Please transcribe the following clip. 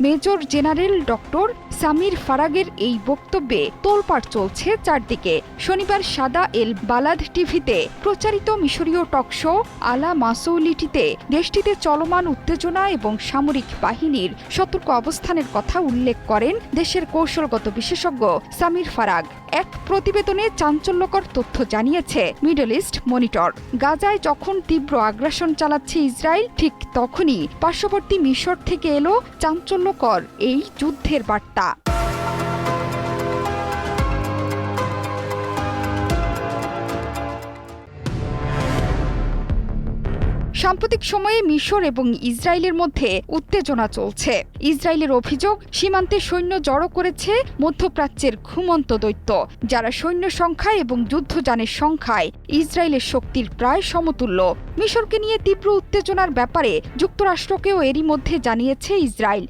Major general doctor Samir ফারাগের এই বক্তব্যে তোলপাড় চলছে চারদিকে। শনিবার সাদা এল বালাদ টিভিতে প্রচারিত মিশরীয় টকশো আলা মাসৌলিটিতে দেশটিতে চলমান উত্তেজনা এবং সামরিক বাহিনীর সতর্ক অবস্থানের কথা উল্লেখ করেন দেশের কৌশলগত বিশেষজ্ঞ সামির ফারাগ। এক প্রতিবেদনে চাঞ্চল্যকর তথ্য জানিয়েছে মিডল ইস্ট মনিটর। গাজায় যখন তীব্র আগ্রাসন চালাচ্ছে ইসরায়েল, ঠিক তখনই পার্শ্ববর্তী মিশর থেকে এলো চাঞ্চল্যকর এই যুদ্ধের বার্তা। সাম্প্রতিক সময়ে মিশর এবং ইসরায়েলের মধ্যে উত্তেজনা চলছে। ইসরায়েলের অভিযোগ, সীমান্তে সৈন্য জড়ো করেছে মধ্যপ্রাচ্যের ঘুমন্ত দৈত্য, যারা সৈন্য সংখ্যায় এবং যুদ্ধযানের সংখ্যায় ইসরায়েলের শক্তির প্রায় সমতুল্য। মিশরকে নিয়ে তীব্র উত্তেজনার ব্যাপারে যুক্তরাষ্ট্রকেও এরই মধ্যে জানিয়েছে ইসরায়েল।